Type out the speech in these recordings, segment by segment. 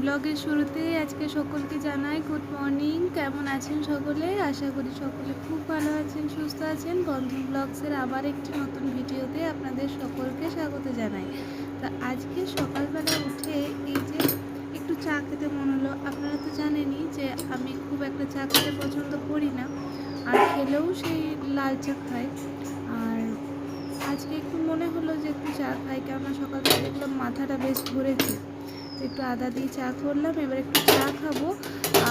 ব্লগের শুরুতেই আজকে সকলকে জানাই গুড মর্নিং। কেমন আছেন সকলে? আশা করি সকলে খুব ভালো আছেন, সুস্থ আছেন। বন্ধন ব্লগসের আবার একটি নতুন ভিডিওতে আপনাদের সকলকে স্বাগত জানাই। তো আজকে সকালবেলা উঠে এই যে একটু চা খেতে মন হলো। আপনারা তো জানেনই যে আমি খুব একটা চা খেতে পছন্দ করি না, আর খেলেও সেই লাল চা খাই। আর আজকে একটু মনে হলো যে একটু চা খাই, কেননা সকালবেলা দেখলাম মাথাটা বেশ ধরেছে। একটু আদা দিয়ে চা করলাম, এবার একটু চা খাবো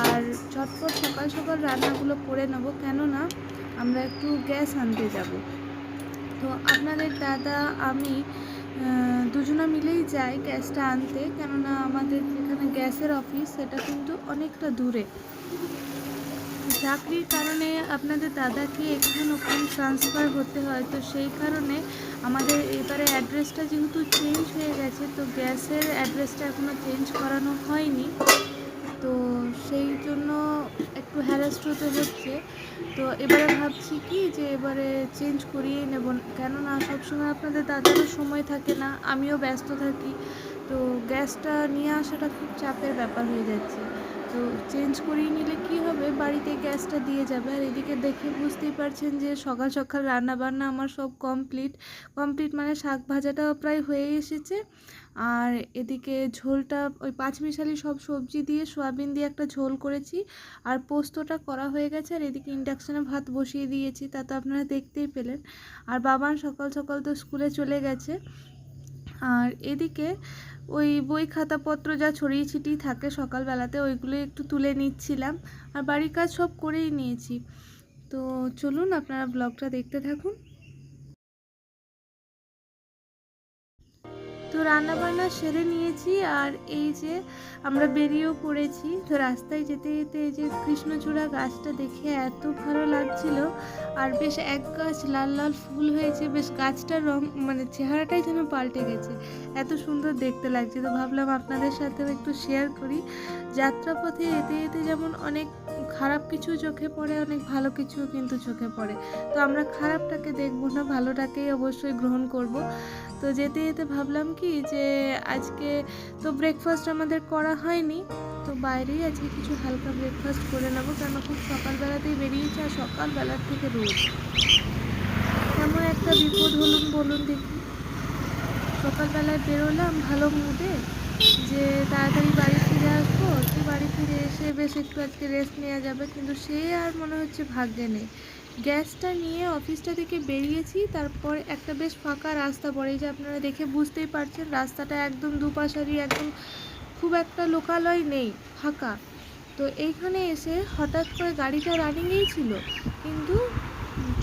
আর ঝটপট সকাল সকাল রান্নাগুলো করে নেবো, কেননা আমরা একটু গ্যাস আনতে যাব। তো আপনাদের দাদা আমি দুজনা মিলেই যাই গ্যাসটা আনতে, কেননা আমাদের যেখানে গ্যাসের অফিস সেটা কিন্তু অনেকটা দূরে। চাকরির কারণে আপনাদের দাদাকে এখান ওখান ট্রান্সফার হতে হয়, তো সেই কারণে আমাদের এবারে অ্যাড্রেসটা যেহেতু চেঞ্জ হয়ে গেছে, তো গ্যাসের অ্যাড্রেসটা এখনও চেঞ্জ করানো হয়নি, তো সেই জন্য একটু হ্যারাস্ট হতে হচ্ছে। তো এবারে ভাবছি কি যে এবারে চেঞ্জ করিয়ে নেব, কেননা সবসময় আপনাদের দাদারও সময় থাকে না, আমিও ব্যস্ত থাকি, তো গ্যাসটা নিয়ে আসাটা খুব চাপের ব্যাপার হয়ে যাচ্ছে। তো চেঞ্জ করিয়ে নিলে কি হবে, বাড়িতে গ্যাসটা দিয়ে যাবে। আর এদিকে দেখে বুঝতেই পারছেন যে সকাল সকাল রান্না বান্না আমার সব কমপ্লিট মানে শাক ভাজাটাও প্রায় হয়ে এসেছে। আর এদিকে ঝোলটা ওই পাঁচমিশালি সব সবজি দিয়ে সয়াবিন দিয়ে একটা ঝোল করেছি, আর পোস্তটা করা হয়ে গেছে। আর এদিকে ইন্ডাকশানে ভাত বসিয়ে দিয়েছি, তা তো আপনারা দেখতেই পেলেন। আর বাবান সকাল সকাল তো স্কুলে চলে গেছে। আর এদিকে ওই বই খাতাপত্র যা ছড়িয়ে ছিটিয়ে থাকে সকালবেলাতে, ওইগুলো একটু তুলে নিচ্ছিলাম। আর বাড়ির কাজ সব করেই নিয়েছি। তো চলুন আপনারা ব্লগটা দেখতে থাকুন। তো রান্নাবান্না সেরে নিয়েছি, আর এই যে আমরা বেরিয়েও পড়েছি। তো রাস্তায় যেতে যেতে এই যে কৃষ্ণচূড়া গাছটা দেখে এত ভালো লাগছিল, আর বেশ এক গাছ লাল লাল ফুল হয়েছে, বেশ গাছটার রং মানে চেহারাটাই যেন পাল্টে গেছে, এত সুন্দর দেখতে লাগছে। তো ভাবলাম আপনাদের সাথেও একটু শেয়ার করি। যাত্রাপথে যেতে যেতে যেমন অনেক খারাপ কিছু চোখে পড়ে, অনেক ভালো কিছুও কিন্তু চোখে পড়ে। তো আমরা খারাপটাকে দেখবো না, ভালোটাকেই অবশ্যই গ্রহণ করব। তো যেতে যেতে ভাবলাম কি যে আজকে তো ব্রেকফাস্ট আমাদের করা হয়নি, তো বাইরেই আজকে কিছু হালকা ব্রেকফাস্ট করে নেবো, কেন খুব সকালবেলাতেই বেরিয়েছে, আর সকালবেলার থেকে রোদ। কেমন একটা বিপদ হলুন বলুন দেখি। সকালবেলায় বেরোলাম ভালো মুডে যে তাড়াতাড়ি বাড়ি ফিরে আসবো, তো বাড়ি ফিরে এসে বেশ একটু আজকে রেস্ট নেওয়া যাবে, কিন্তু সে আর মনে হচ্ছে ভাগ্যে নেই। গ্যাসটা নিয়ে অফিসটা থেকে বেরিয়েছি, তারপর একটা বেশ ফাঁকা রাস্তা পড়ে, যে আপনারা দেখে বুঝতেই পারছেন রাস্তাটা একদম দুপাশারি, একদম খুব একটা লোকালয় নেই, ফাঁকা। তো এইখানে এসে হঠাৎ করে গাড়িটা রানিংয়েই ছিল, কিন্তু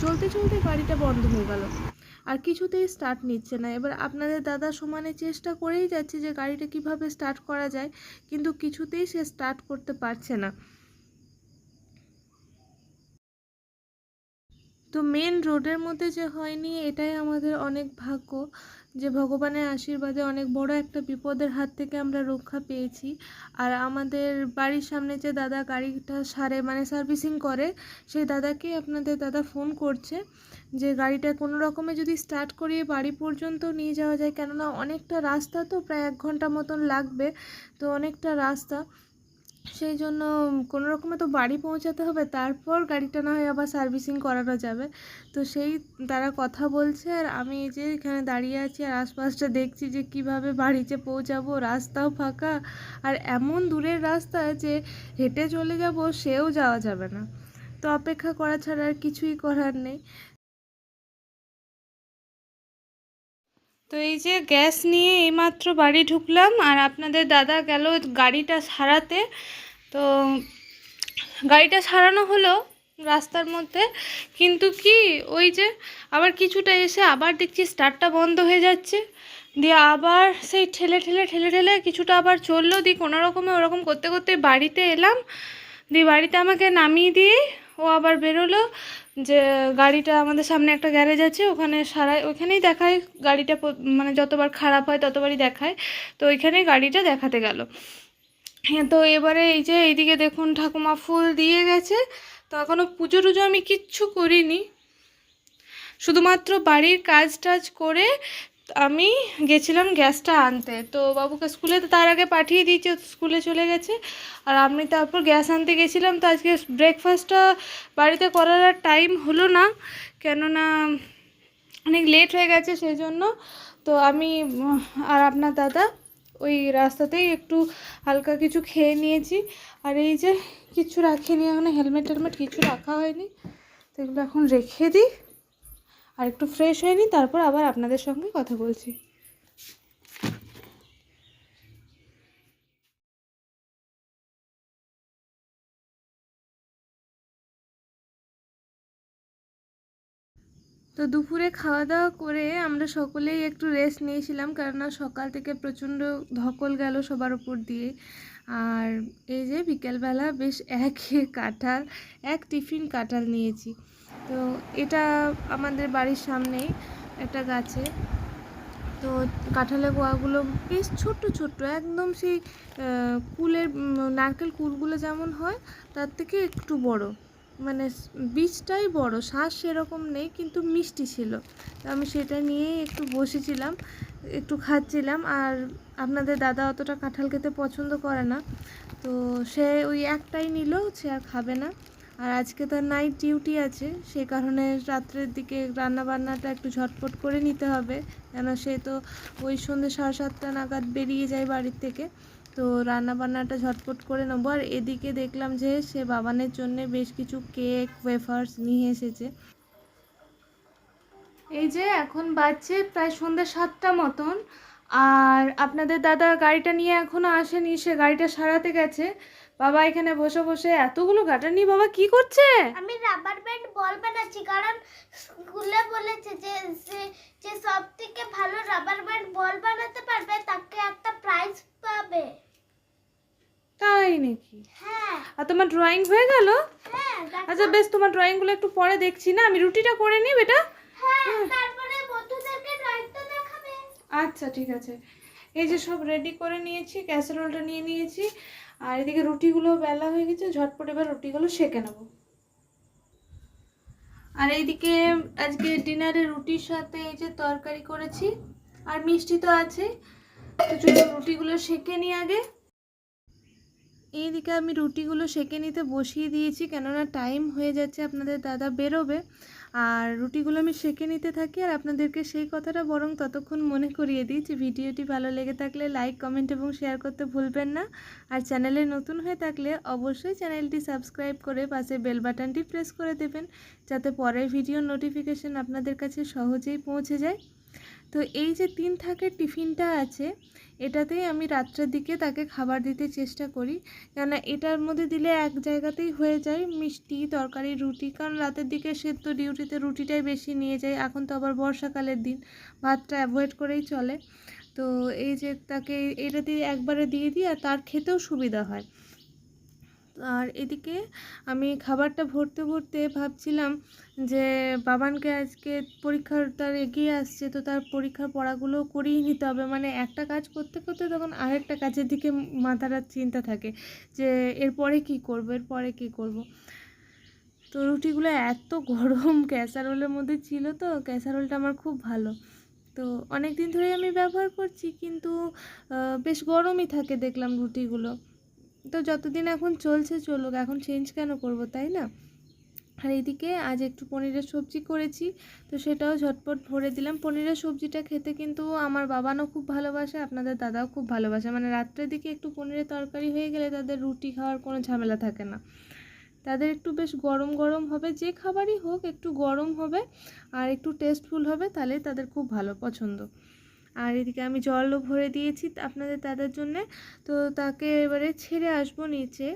চলতে চলতে গাড়িটা বন্ধ হয়ে গেল, আর কিছুতেই স্টার্ট নিচ্ছে না। এবার আপনাদের দাদা সমানে চেষ্টা করেই যাচ্ছে যে গাড়িটা কিভাবে স্টার্ট করা যায়, কিন্তু কিছুতেই সে স্টার্ট করতে পারছে না। তো মেন রোডের মধ্যে যে হয়নি, এটাই আমাদের অনেক ভাগ্য, যে ভগবানের আশীর্বাদে অনেক বড় একটা বিপদের হাত থেকে আমরা রক্ষা পেয়েছি। আর আমাদের বাড়ির সামনে যে দাদা গাড়িটা সারে মানে সার্ভিসিং করে, সেই দাদাকেই আপনাদের দাদা ফোন করছে যে গাড়িটা কোনো রকমে যদি স্টার্ট করিয়ে বাড়ি পর্যন্ত নিয়ে যাওয়া যায়, কেননা অনেকটা রাস্তা, তো প্রায় 1 ঘন্টা মতন লাগবে, তো অনেকটা রাস্তা, সেই জন্য কোনো রকমে তো বাড়ি পৌঁছাতে হবে, তারপর গাড়িটা না হয় আবার সার্ভিসিং করানো যাবে। তো সেই তারা কথা বলছে, আর আমি এই যে এখানে দাঁড়িয়ে আছি আর আশপাশটা দেখছি যে কিভাবে বাড়িতে পৌঁছাবো, রাস্তাও ফাঁকা, আর এমন দূরের রাস্তা যে হেঁটে চলে যাব সেও যাওয়া যাবে না। তো অপেক্ষা করা ছাড়া আর কিছুই করার নেই। তো এই যে গ্যাস নিয়ে এইমাত্র বাড়ি ঢুকলাম, আর আপনাদের দাদা গেল গাড়িটা সারাতে। তো গাড়িটা সারানো হলো রাস্তার মধ্যে, কিন্তু কি ওই যে আবার কিছুটা এসে আবার দেখছি স্টার্টটা বন্ধ হয়ে যাচ্ছে, দিয়ে আবার সেই ঠেলে ঠেলে ঠেলে ঠেলে কিছুটা আবার চললো, দিয়ে কোনো রকমে ওরকম করতে করতে বাড়িতে এলাম। দিয়ে বাড়িতে আমাকে নামিয়ে দিয়ে ও আবার বেরোলো যে গাড়িটা আমাদের সামনে একটা গ্যারেজ আছে, ওখানে সারাই, ওইখানেই দেখায় গাড়িটা, মানে যতবার খারাপ হয় ততবারই দেখায়, তো ওইখানেই গাড়িটা দেখাতে গেল। হ্যাঁ, তো এবারে এই যে এইদিকে দেখুন ঠাকুমা ফুল দিয়ে গেছে। তো এখনও পুজো টুজো আমি কিচ্ছু করিনি, শুধুমাত্র বাড়ির কাজ টাজ করে আমি গেছিলাম গ্যাসটা আনতে, তো বাবুকে স্কুলে তো তার আগে পাঠিয়ে দিয়েছি, স্কুলে চলে গেছে। আর আমি তারপর গ্যাস আনতে গেছিলাম। তো আজকে ব্রেকফাস্টটা বাড়িতে করার আর টাইম হলো না, কেননা অনেক লেট হয়ে গেছে সেই জন্য। তো আমি আর আপনার দাদা ওই রাস্তাতেই একটু হালকা কিছু খেয়ে নিয়েছি। আর এই যে কিছু রাখিনি, এখন হেলমেট টেলমেট কিছু রাখা হয়নি, তো এগুলো এখন রেখে দিই আর একটু ফ্রেশ হয়ে নিই, তারপর আবার আপনাদের সঙ্গে কথা বলছি। তো দুপুরে খাওয়া দাওয়া করে আমরা সকলেই একটু রেস্ট নিয়েছিলাম, কেননা সকাল থেকে প্রচণ্ড ধকল গেল সবার উপর দিয়ে। আর এই যে বিকেলবেলা বেশ এক টিফিন কাঁঠাল নিয়েছি। তো এটা আমাদের বাড়ির সামনেই একটা গাছে। তো কাঁঠালের গোয়াগুলো বেশ ছোট্ট ছোট্ট, একদম সেই নারকেল কুলগুলো যেমন হয় তার থেকে একটু বড়, মানে বীজটাই বড়, শ্বাস সেরকম নেই কিন্তু মিষ্টি ছিল। তো আমি সেটা নিয়ে একটু বসেছিলাম, একটু খাচ্ছিলাম। আর আপনাদের দাদা অতটা কাঁঠাল খেতে পছন্দ করে না, তো সে ওই একটাই নিল, সে আর খাবে না। আর আজকে তার নাইট ডিউটি আছে, সে কারণে রাত্রের দিকে রান্নাবান্নাটা একটু ঝটপট করে নিতে হবে, কেন সে তো ওই সন্ধ্যে 7:30 নাগাদ বেরিয়ে যায় বাড়ির থেকে। তো রান্নাবান্নাটা ঝটপট করে নেবো। আর এদিকে দেখলাম যে সে বাবানের জন্য বেশ কিছু কেক ওয়েফার্স নিয়ে এসেছে। এই যে এখন বাজছে প্রায় সন্ধ্যে 7টা মতন, আর আপনাদের দাদা গাড়িটা নিয়ে এখনো আসেনি, সে গাড়িটা সারাতে গেছে। বাবা এখানে বসে বসে এতগুলো গাটা নিয়ে বাবা কি করছে? আমি রাবার ব্যান্ড বল বানাচ্ছি, কারণ স্কুলে বলেছে যে যে সব থেকে ভালো রাবার ব্যান্ড বল বানাতে পারবে তাকে একটা প্রাইজ পাবে। তাই নাকি? হ্যাঁ। আর তোমার ড্রয়িং হয়ে গেল? হ্যাঁ। আচ্ছা বেশ, তোমার ড্রয়িংগুলো একটু পরে দেখছি না, আমি রুটিটা করে নিই বেটা। হ্যাঁ, তারপরে বন্ধুদেরকে ড্রয়িংটা দেখাবে। আচ্ছা ঠিক আছে। এই যে সব রেডি করে নিয়েছি, ক্যাসারোলটা নিয়ে নিয়েছি, আর এদিকে রুটিগুলো বেলা হয়ে গেছে, ঝটপট এবার রুটিগুলো সেঁকে নেব। আর এইদিকে আজকে ডিনারে রুটির সাথে এই যে তরকারি করেছি, আর মিষ্টি তো আছে। তো চলো রুটিগুলো সেঁকে নিই আগে। এইদিকে আমি রুটিগুলো সেঁকে নিতে বসিয়ে দিয়েছি, কেননা টাইম হয়ে যাচ্ছে, আপনাদের দাদা বেরোবে। আর রুটিগুলো আমি সেঁকে নিতে থাকি, আর আপনাদেরকে সেই কথাটা বরং ততক্ষণ মনে করিয়ে দিই যে ভিডিওটি ভালো লেগে থাকলে লাইক কমেন্ট এবং শেয়ার করতে ভুলবেন না। আর চ্যানেলে নতুন হয়ে থাকলে অবশ্যই চ্যানেলটি সাবস্ক্রাইব করে পাশে বেল বাটনটি প্রেস করে দেবেন, যাতে পরের ভিডিওর নোটিফিকেশন আপনাদের কাছে সহজেই পৌঁছে যায়। তো এই যে 3 থাকের টিফিনটা আছে, এটাতেই আমি রাত্রের দিকে তাকে খাবার দিতে চেষ্টা করি, কেননা এটার মধ্যে দিলে এক জায়গাতেই হয়ে যায় মিষ্টি তরকারি রুটি, কারণ রাতের দিকে সে তো ডিউটিতে রুটিটাই বেশি নিয়ে যায়। এখন তো আবার বর্ষাকালের দিন, ভাতটা অ্যাভয়েড করেই চলে। তো এই যে তাকে এটা দিয়ে একবারে দিয়ে দিই, আর তার খেতেও সুবিধা হয়। আর এদিকে আমি খাবারটা ভরতে ভরতে ভাবছিলাম যে বাবানকে আজকে পরীক্ষার তার এগিয়ে আসছে, তো তার পরীক্ষার পড়াগুলো করিয়ে নিতে হবে। মানে একটা কাজ করতে করতে তখন আরেকটা কাজের দিকে মাথাটা চিন্তা থাকে যে এরপরে কী করবো, এরপরে কী করব। তো রুটিগুলো এত গরম ক্যাসারোলের মধ্যে ছিল, তো ক্যাসারোলটা আমার খুব ভালো, তো অনেক দিন ধরেই আমি ব্যবহার করছি, কিন্তু বেশ গরমই থাকে দেখলাম রুটিগুলো। তো যতদিন এখন চলছে চলুক, এখন চেঞ্জ কেন করব, তাই না? আর এইদিকে আজ একটু পনিরের সবজি করেছি, তো সেটাও ঝটপট ভরে দিলাম। পনিরের সবজিটা খেতে কিন্তু আমার বাবানও খুব ভালোবাসে, আপনাদের দাদাও খুব ভালোবাসে। মানে রাত্রের দিকে একটু পনিরের তরকারি হয়ে গেলে তাদের রুটি খাওয়ার কোনো ঝামেলা থাকে না। তাদের একটু বেশ গরম গরম হবে, যে খাবারই হোক একটু গরম হবে আর একটু টেস্টফুল হবে, তাহলে তাদের খুব ভালো পছন্দ। আর এদিকে আমি জলও ভরে দিয়েছি আপনাদের দাদার জন্যে। তো তাকে এবারে ছেড়ে আসবো নিচে।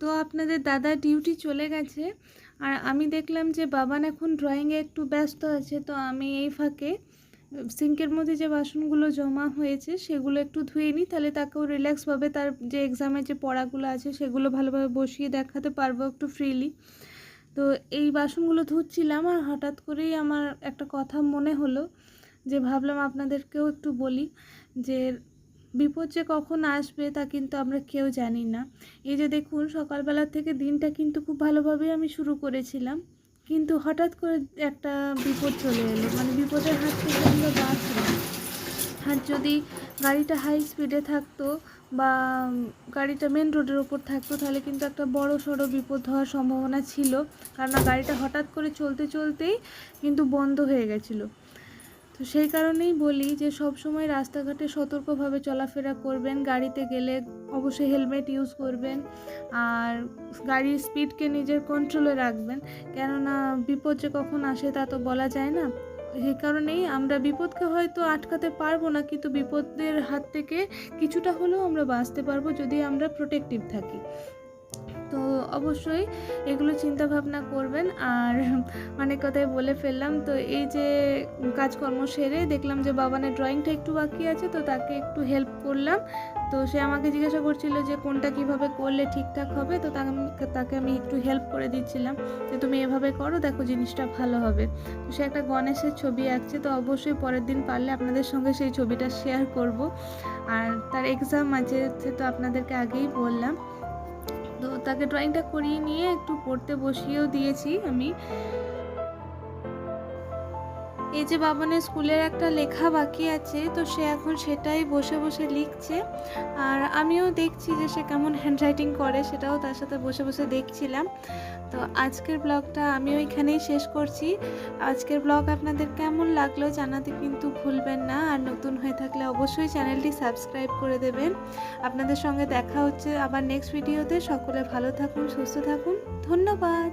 তো আপনাদের দাদা ডিউটি চলে গেছে, আর আমি দেখলাম যে বাবান এখন ড্রয়িংয়ে একটু ব্যস্ত আছে। তো আমি এই ফাঁকে সিঙ্কের মধ্যে যে বাসনগুলো জমা হয়েছে সেগুলো একটু ধুয়ে নিই, তাহলে তাকেও রিল্যাক্স পাবে, তার যে এক্সামের যে পড়াগুলো আছে সেগুলো ভালোভাবে বসিয়ে দেখাতে পারবো একটু ফ্রিলি। তো এই বাসনগুলো ধুচ্ছিলাম, আর হঠাৎ করেই আমার একটা কথা মনে হলো, যে ভাবলাম আপনাদেরকেও একটু বলি, যে বিপদ যে কখন আসবে তা কিন্তু আমরা কেউ জানি না। এই যে দেখুন, সকালবেলা থেকে দিনটা কিন্তু খুব ভালোভাবেই আমি শুরু করেছিলাম, কিন্তু হঠাৎ করে একটা বিপদ চলে এলো, মানে বিপদের হাত থেকে আমরা বাঁচলাম। আর যদি গাড়িটা হাই স্পিডে থাকতো বা গাড়িটা মেন রোডের ওপর থাকতো তাহলে কিন্তু একটা বড় সড়ো বিপদ হওয়ার সম্ভাবনা ছিল, কারণ গাড়িটা হঠাৎ করে চলতে চলতেই কিন্তু বন্ধ হয়ে গেছিলো। তো সেই কারণেই বলি যে সব সময় রাস্তাঘাটে সতর্কভাবে চলাফেরা করবেন, গাড়িতে গেলে অবশ্যই হেলমেট ইউজ করবেন আর গাড়ির স্পিডকে নিজের কন্ট্রোলে রাখবেন, কেননা বিপদ যে কখন আসে তা তো বলা যায় না। সেই কারণেই আমরা বিপদকে হয়তো আটকাতে পারবো না, কিন্তু বিপদের হাত থেকে কিছুটা হলেও আমরা বাঁচতে পারবো যদি আমরা প্রোটেক্টিভ থাকি। তো অবশ্যই এগুলো চিন্তা ভাবনা করবেন। আর অনেক কথাই বলে ফেললাম। তো এই যে কাজকর্ম সেরে দেখলাম যে বাবানের ড্রয়িংটা একটু বাকি আছে, তো তাকে একটু হেল্প করলাম। তো সে আমাকে জিজ্ঞাসা করছিল যে কোনটা কিভাবে করলে ঠিকঠাক হবে, তো তাকে আমি একটু হেল্প করে দিচ্ছিলাম যে তুমি এভাবে করো, দেখো জিনিসটা ভালো হবে। তো সে একটা গণেশের ছবি আঁকছে, তো অবশ্যই পরের দিন পারলে আপনাদের সঙ্গে সেই ছবিটা শেয়ার করব। আর তার এক্সাম আছে, তো আপনাদেরকে আগেই বললাম। তো তাকে ড্রয়িংটা করিয়ে নিয়ে একটু পড়তে বসিয়েও দিয়েছি আমি। এই যে বাবানের স্কুলের একটা লেখা বাকি আছে, তো সে এখন সেটাই বসে বসে লিখছে। আর আমিও দেখছি যে সে কেমন হ্যান্ডরাইটিং করে, সেটাও তার সাথে বসে বসে দেখছিলাম। তো আজকের ব্লগটা আমি ওইখানেই শেষ করছি। আজকের ব্লগ আপনাদের কেমন লাগলো জানাতে কিন্তু ভুলবেন না। আর নতুন হয়ে থাকলে অবশ্যই চ্যানেলটি সাবস্ক্রাইব করে দেবেন। আপনাদের সঙ্গে দেখা হচ্ছে আবার নেক্সট ভিডিওতে। সকলে ভালো থাকুন, সুস্থ থাকুন, ধন্যবাদ।